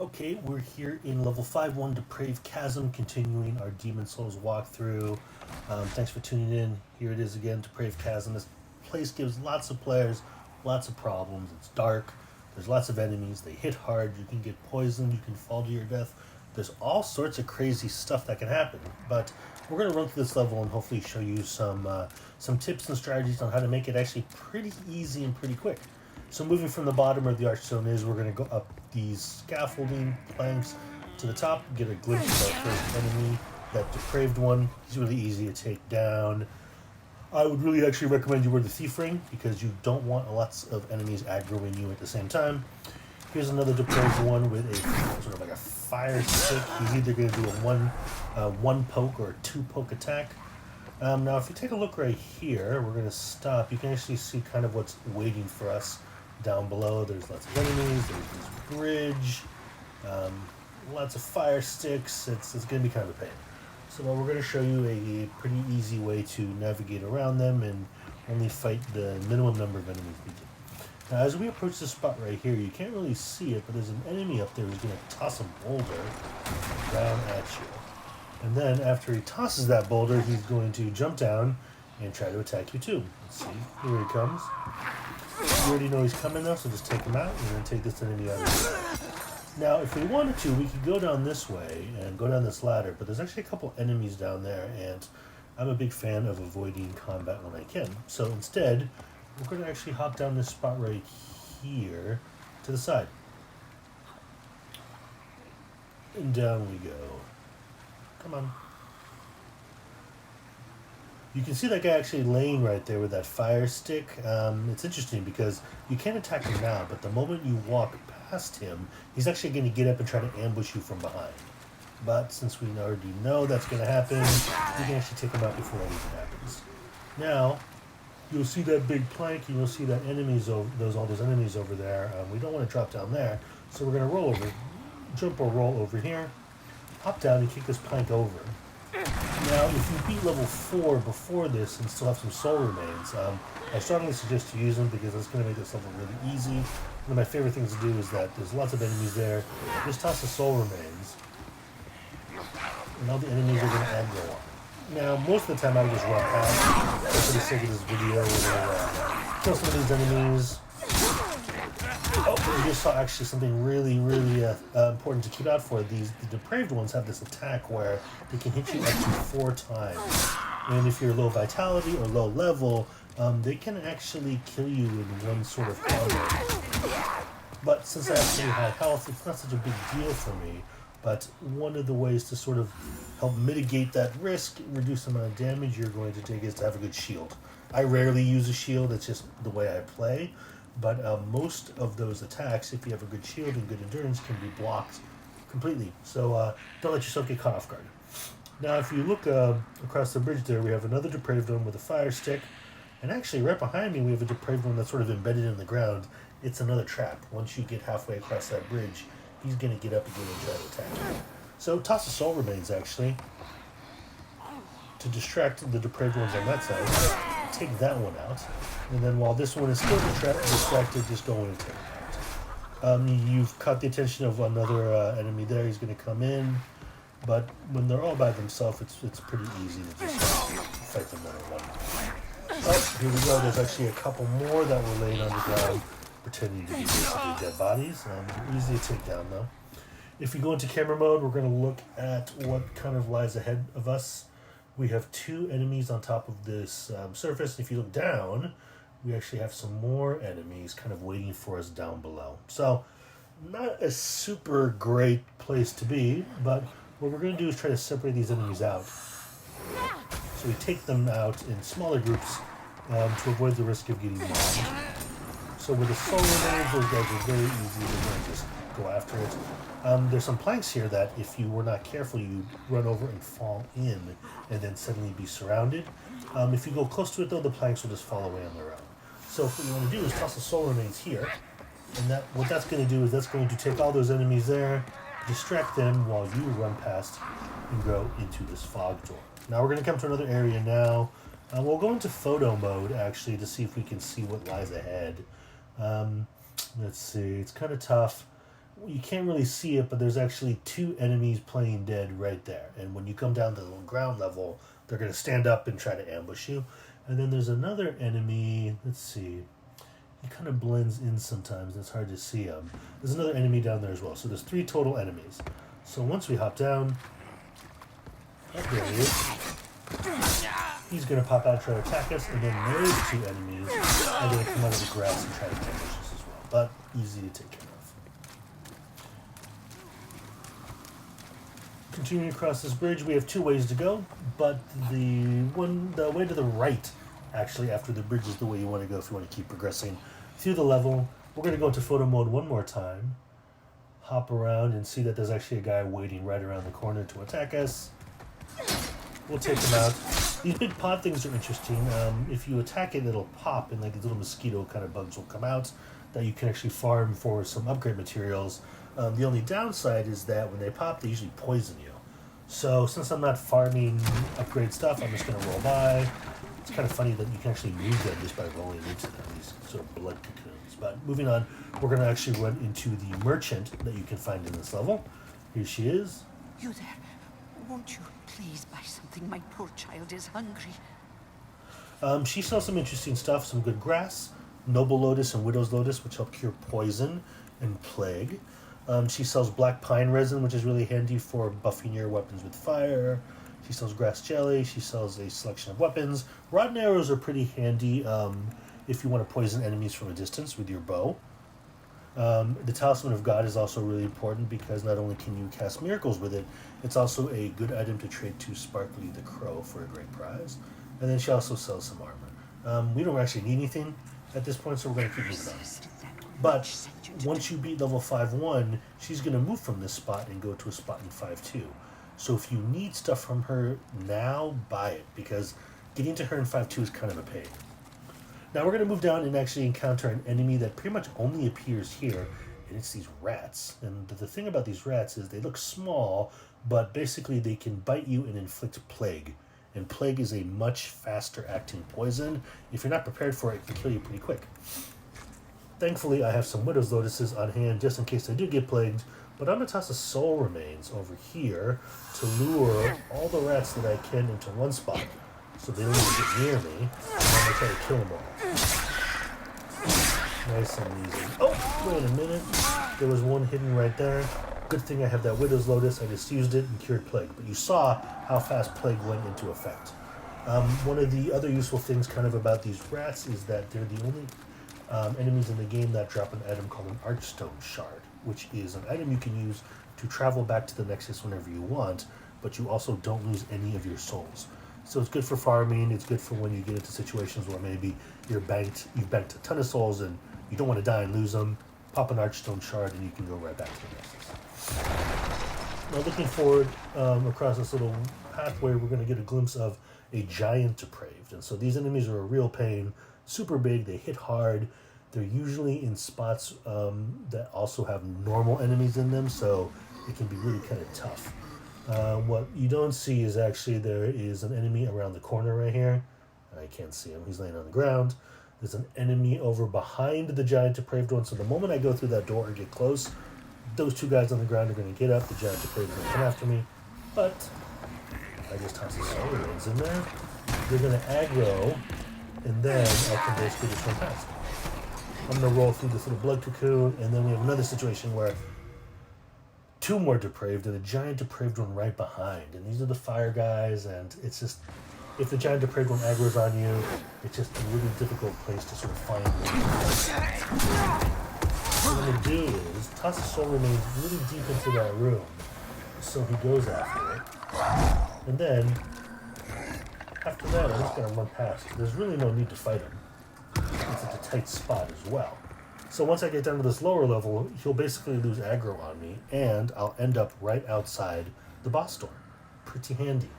Okay, we're here in level 5-1 Depraved Chasm, continuing our Demon Souls walkthrough. Thanks for tuning in. Here it is again, Depraved Chasm. This place gives lots of players lots of problems. It's dark, there's lots of enemies, they hit hard, you can get poisoned, you can fall to your death. There's all sorts of crazy stuff that can happen, but we're going to run through this level and hopefully show you some tips and strategies on how to make it actually pretty easy and pretty quick. So moving from the bottom where the archstone is, we're going to go up these scaffolding planks to the top, get a glimpse of our first enemy, that Depraved One. He's really easy to take down. I would really actually recommend you wear the Thief Ring because you don't want lots of enemies aggroing you at the same time. Here's another Depraved One with a sort of like a fire stick. He's either going to do a one poke or a two poke attack. Now if you take a look right here, we're going to stop. You can actually see kind of what's waiting for us down below. There's lots of enemies, there's this bridge, lots of fire sticks. It's going to be kind of a pain. So we're going to show you a pretty easy way to navigate around them and only fight the minimum number of enemies we do. Now as we approach this spot right here, you can't really see it, but there's an enemy up there who's going to toss a boulder down at you. And then after he tosses that boulder, he's going to jump down and try to attack you too. Let's see, here he comes. You already know he's coming though, so just take him out and then take this enemy out of the way. Now, if we wanted to, we could go down this way and go down this ladder, but there's actually a couple enemies down there, and I'm a big fan of avoiding combat when I can. So instead, we're going to actually hop down this spot right here to the side. And down we go. Come on. You can see that guy actually laying right there with that fire stick. It's interesting because you can't attack him now, but the moment you walk past him, he's actually going to get up and try to ambush you from behind. But since we already know that's going to happen, you can actually take him out before anything happens. Now, you'll see that big plank, and you'll see that all those enemies over there. We don't want to drop down there, so we're going to roll over, jump or roll over here, hop down and kick this plank over. Now, if you beat level 4 before this and still have some soul remains, I strongly suggest you use them because it's going to make this level really easy. One of my favorite things to do is that there's lots of enemies there. Just toss the soul remains, and all the enemies are going to aggro on. Now, most of the time I would just run past, but for the sake of this video, we're going to kill some of these enemies. Oh, we just saw actually something really important to keep out for. The Depraved Ones have this attack where they can hit you up to 4 times. And if you're low vitality or low level, they can actually kill you in one sort of combo. But since I have pretty high health, it's not such a big deal for me. But one of the ways to sort of help mitigate that risk, reduce the amount of damage you're going to take, is to have a good shield. I rarely use a shield, it's just the way I play. But most of those attacks, if you have a good shield and good endurance, can be blocked completely. So don't let yourself get caught off guard. Now, if you look across the bridge there, we have another Depraved One with a fire stick. And actually, right behind me, we have a Depraved One that's sort of embedded in the ground. It's another trap. Once you get halfway across that bridge, he's going to get up again and try to attack you. So toss the soul remains, actually, to distract the Depraved Ones on that side. Take that one out. And then while this one is still distracted, just go in and take it out. You've caught the attention of another enemy there. He's going to come in. But when they're all by themselves, it's pretty easy to just fight them one-on-one. Oh, here we go. There's actually a couple more that were laying on the ground, pretending to be basically dead bodies. Easy to take down, though. If we go into camera mode, we're going to look at what kind of lies ahead of us. We have 2 enemies on top of this surface. If you look down, we actually have some more enemies kind of waiting for us down below. So, not a super great place to be, but what we're going to do is try to separate these enemies out. So we take them out in smaller groups to avoid the risk of getting mobbed. So with the soul remains, those guys are very easy. We're going to just go after it. There's some planks here that if you were not careful, you'd run over and fall in and then suddenly be surrounded. If you go close to it though, the planks will just fall away on their own. So what you want to do is toss the soul remains here, and what that's going to do is that's going to take all those enemies there, distract them while you run past and go into this fog door. Now we're going to come to another area now. We'll go into photo mode actually to see if we can see what lies ahead. Let's see, it's kind of tough. you can't really see it, but there's actually 2 enemies playing dead right there. And when you come down to the ground level, they're going to stand up and try to ambush you. And then there's another enemy. Let's see. He kind of blends in sometimes. It's hard to see him. There's another enemy down there as well. So there's 3 total enemies. So once we hop down, oh, there he is. He's going to pop out, try to attack us, and then those 2 enemies are going to come out of the grass and try to ambush us as well. But easy to take care of. Continuing across this bridge, we have 2 ways to go, but the way to the right, actually, after the bridge is the way you want to go if you want to keep progressing through the level. We're going to go into photo mode one more time, hop around, and see that there's actually a guy waiting right around the corner to attack us. We'll take him out. These big pod things are interesting. If you attack it, it'll pop, and like these little mosquito kind of bugs will come out that you can actually farm for some upgrade materials. The only downside is that when they pop, they usually poison you. So since I'm not farming upgrade stuff, I'm just going to roll by. It's kind of funny that you can actually move them just by rolling into them, these sort of blood cocoons. But moving on, we're going to actually run into the merchant that you can find in this level. Here she is. You there. Won't you please buy something? My poor child is hungry. She sells some interesting stuff, some good grass, noble lotus and widow's lotus, which help cure poison and plague. She sells black pine resin, which is really handy for buffing your weapons with fire. She sells grass jelly. She sells a selection of weapons. Rod and arrows are pretty handy if you want to poison enemies from a distance with your bow. The Talisman of God is also really important because not only can you cast miracles with it, it's also a good item to trade to Sparkly the Crow for a great prize. And then she also sells some armor. We don't actually need anything at this point, so we're going to keep moving on. But once you beat level 5-1, she's going to move from this spot and go to a spot in 5-2. So if you need stuff from her now, buy it, because getting to her in 5-2 is kind of a pain. Now we're going to move down and actually encounter an enemy that pretty much only appears here, and it's these rats. And the thing about these rats is they look small, but basically they can bite you and inflict plague. And plague is a much faster acting poison. If you're not prepared for it, it can kill you pretty quick. Thankfully, I have some Widow's Lotuses on hand just in case I do get plagued, but I'm going to toss a Soul Remains over here to lure all the rats that I can into one spot so they don't even get near me, and I'm going to try to kill them all. Nice and easy. Oh, wait a minute. There was one hidden right there. Good thing I have that Widow's Lotus. I just used it and cured plague, but you saw how fast plague went into effect. One of the other useful things kind of about these rats is that they're the only enemies in the game that drop an item called an Archstone Shard, which is an item you can use to travel back to the Nexus whenever you want, but you also don't lose any of your souls. So it's good for farming. It's good for when you get into situations where maybe you've banked a ton of souls and you don't want to die and lose them. Pop an Archstone Shard and you can go right back to the Nexus. Now looking forward across this little pathway, we're going to get a glimpse of a Giant Depraved. And so these enemies are a real pain. Super big, they hit hard. They're usually in spots that also have normal enemies in them, so it can be really kind of tough. What you don't see is actually there is an enemy around the corner right here. I can't see him, he's laying on the ground. There's an enemy over behind the Giant Depraved one, so the moment I go through that door and get close, those 2 guys on the ground are going to get up, the Giant Depraved is going to come after me, but I just toss the Soul Remains in there. They're going to aggro, and then I can basically just run past. I'm going to roll through this little blood cocoon, and then we have another situation where 2 more Depraved and a Giant Depraved one right behind. And these are the fire guys, and it's just, if the Giant Depraved one aggro's on you, it's just a really difficult place to sort of find one. What I'm going to do is toss the Soul Remains really deep into that room, so he goes after it. And then after that, I'm just going to run past. There's really no need to fight him. It's at a tight spot as well. So once I get down to this lower level, he'll basically lose aggro on me, and I'll end up right outside the boss door. Pretty handy.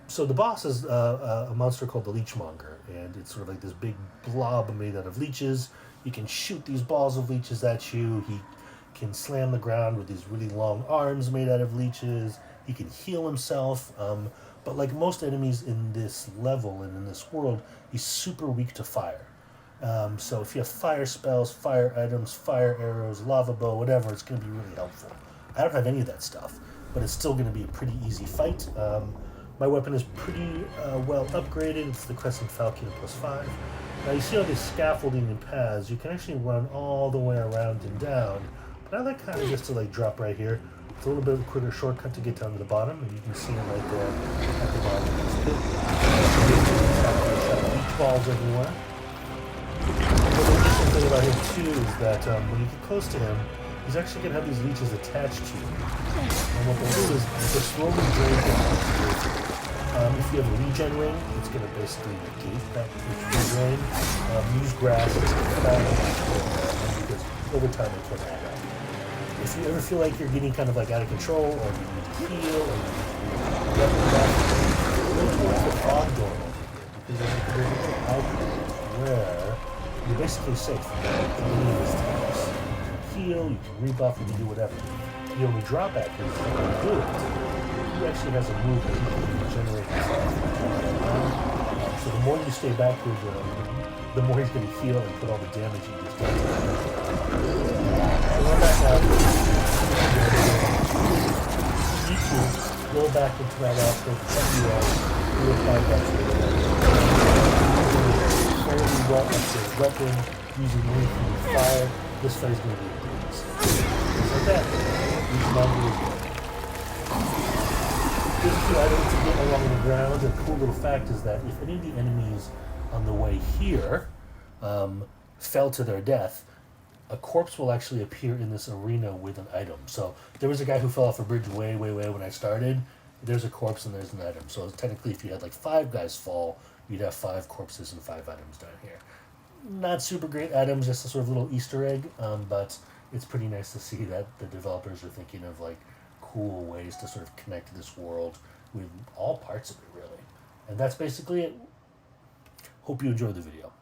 So the boss is a monster called the Leechmonger, and it's sort of like this big blob made out of leeches. You can shoot these balls of leeches at you. He can slam the ground with these really long arms made out of leeches. He can heal himself. But like most enemies in this level and in this world, he's super weak to fire. So if you have fire spells, fire items, fire arrows, lava bow, whatever, it's going to be really helpful. I don't have any of that stuff, but it's still going to be a pretty easy fight. My weapon is pretty well upgraded. It's the Crescent Falcon +5. Now you see all these scaffolding and paths. You can actually run all the way around and down, but I like kind of just to like drop right here. It's a little bit of a quicker shortcut to get down to the bottom, and you can see it right there at the bottom of this pit. Leech balls everywhere. The interesting thing about him too is that when you get close to him, he's actually going to have these leeches attached to you. And what they'll do is they'll slowly drain him. If you have a regen ring, it's going to basically negate that drain. Use grass as a because over time it can add up. If you ever feel like you're getting kind of like out of control, or you need to heal, or you need to weapon back, go towards the fog door over here, because there's a little outlet where you're basically safe from any of these attacks. You can heal, you can rebuff, you can do whatever. The only drawback is if you do it, he actually has a move that he can regenerate himself. So the more you stay back here, the more he's going to heal and put all the damage you just done. So run back out. You need to go back into that outfit, check you out, reapply that to it. Fairly well up to his weapon, using wind and fire. This fight's going to be a breeze. Just like that. Leechmonger is good. There's a few items to get along the ground. A cool little fact is that if any of the enemies on the way here fell to their death, a corpse will actually appear in this arena with an item. So there was a guy who fell off a bridge way when I started. There's a corpse and there's an item. So technically if you had like 5 guys fall, you'd have 5 corpses and 5 items down here. Not super great items, just a sort of little Easter egg, but it's pretty nice to see that the developers are thinking of like cool ways to sort of connect this world with all parts of it, really. And that's basically it. Hope you enjoyed the video.